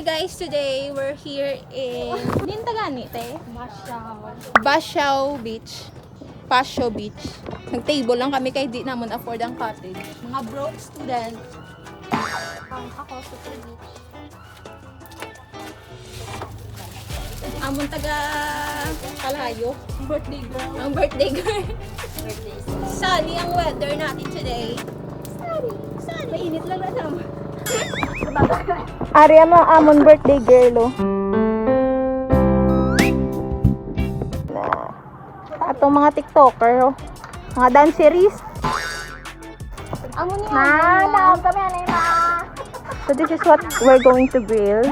guys, today we're here in Dintagani, te. Bashaw Beach. Nag-table lang kami kay di namon afford ang cottage. Mga broke student. Ako, Super Beach. Amon taga Kalayo. Birthday girl. Ang birthday girl. Sunny ang weather natin today. Sunny. Mainit lang na naman. Ari mo amon birthday girl, oh. Atong mga TikToker, oh. Mga danceries. Amo niya. Ma, kami anay ma. So this is what we're going to grill.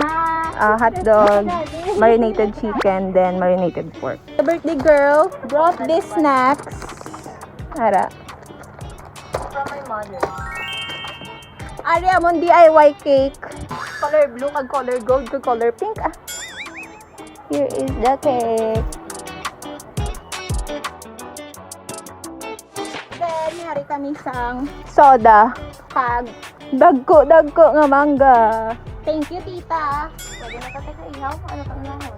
Hot dog, marinated chicken, then marinated pork. The birthday girl brought these snacks. Ara. From my mother. Ari amon DIY cake. Color blue, kag color gold, kag color pink. Here is the cake. Then, hari kami sang soda. Kag dagko nga mangga. Thank you, tita. Pwede na tatay ka ihaw. Ano ka na ako?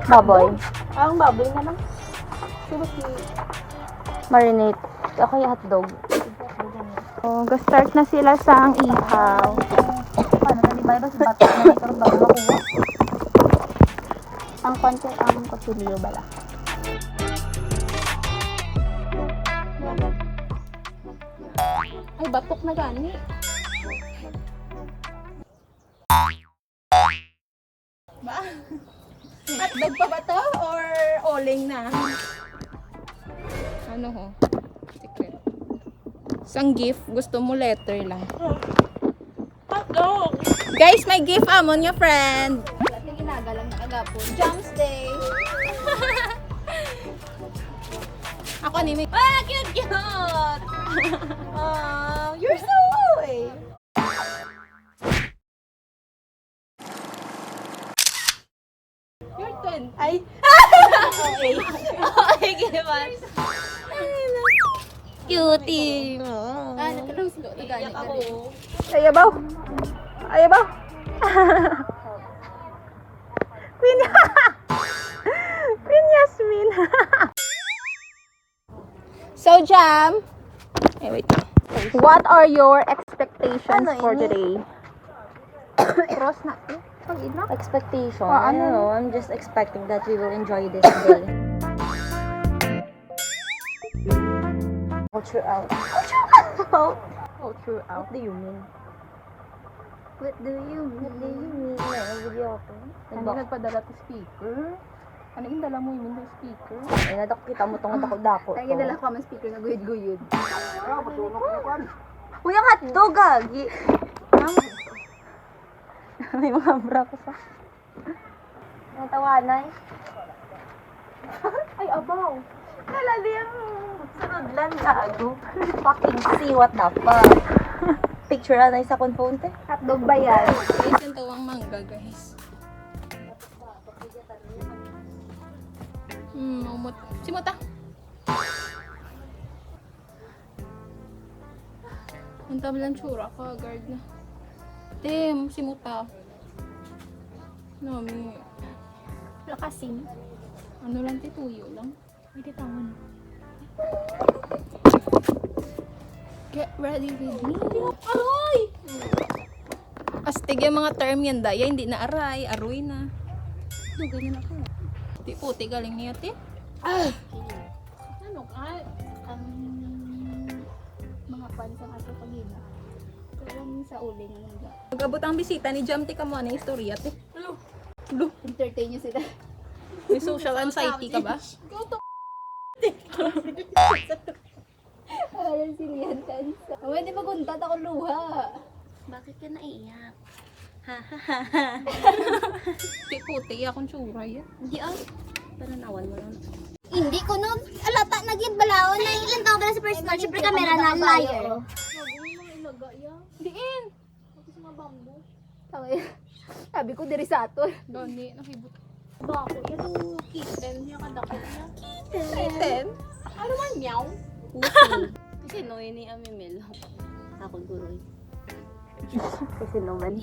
Baboy. Ang baboy na lang. Subuki. Marinate. Ako yung hotdog. Oh, start na sila sa ang ihaw. Paano tali ba? Basta bato na ito bago makuha. Ang konti ang kutsilyo bala. Ay, batok na gani. Ba? Hotdog pa ba to? Or oling na? Ano ho? Secret. Isang gift. Gusto mo letter lang. Hotdog! Guys, may gift amon nga friend. Lahat na ginagalang nakagapon. Jumps Day. Ako ni may... Ah, cute, cute! You're so boy! Your turn. Ay! Okay. Okay, given. Cutie! Nagkalong sila. Nagganit ako. Ayabaw. Ayabaw. Queen. Queen Yasmin. So, Jam. Wait lang. What are your expectations for today? Cross na. Expectation. Ah, I don't ano? know. I'm just expecting that we will enjoy this day. Culture out. Culture out. What do you mean? What do you mean? Video ako. Ano nagpadala to speaker? Ano yung dala mo yung speaker? Ay, nadak kita mo tong dako-dako. Kaya dala ko man speaker na guyod-guyod. Uy, ang hotdog, gagi. May mga bra ko sa... Ang tawanay. Ay, abaw! Kala di ang sunod lang, gago. Fucking see what the fuck. Picture na sa akong phone, te. Hotdog ba yan? Guys, yung tawang mangga, guys. Umot. Si Muta. Ang tabilang tsura ka, guard na. Tim, si Muta. Nami. Lakasin. Ano lang, tituyo lang. May titawan. Get ready with me. Aroy! Astig yung mga term yan, daya. Hindi na aray. Aroy na. Ano, ganyan ako. Di puti galing niya, ti. Ano ka? Mga fans ang aso pagina. Pero sa uling naman ba? Pag-abot ang bisita ni Jam, tika mo na istorya, ti. Lo. Entertain nyo sila. May social anxiety ka ba? Ayan si Lian Tansa. Away, di maguntat ako luha. Bakit ka naiyak? Di puti, akong tsura yan. Hindi ah. Pananawan mo lang. Hindi ko no. Alata, naging balaon na ilan taon ka na sa first month. Siyempre camera na liar. Diin! Sabi ko, diri sa ato. Doni, nakibot. Bako, yung kitten. Yung kadakot na. Kitten? Ano man meow? Pusi. Kasi no, yun yung amimil. Ako guroy. Kasi no man.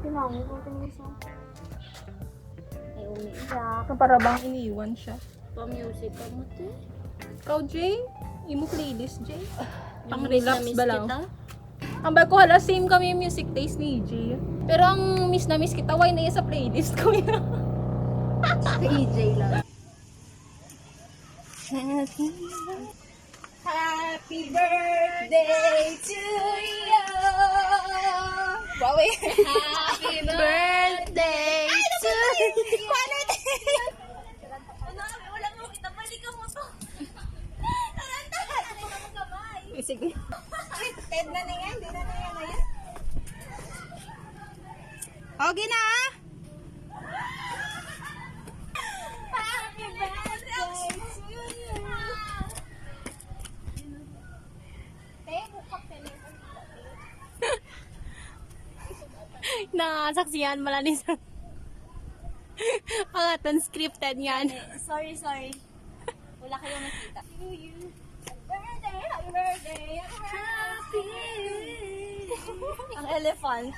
Pinangin ko tingin sa... Ay, umiiyak. Para bang iniwan siya. Pa-music ka mo, te. Ikaw, Jay? Imo playlist, Jay? Pang Miss na relax miss ba lang? kita? Ang bag ko hala, same kami yung music taste ni Jay. Pero ang miss na miss kita, why na yun sa playlist ko yun? EJ lang. Happy birthday to you! Bawi! Happy birthday to you! Wala mo kita, balikan mo to. Sige. Ted na na yan, di na na yan ngayon. Okay na ah! Happy birthday to you. Nakasaksiyan mo lang isa. Ang aton scripted yan. Sorry. Wala kayong nakita. Happy birthday. Ang elephant.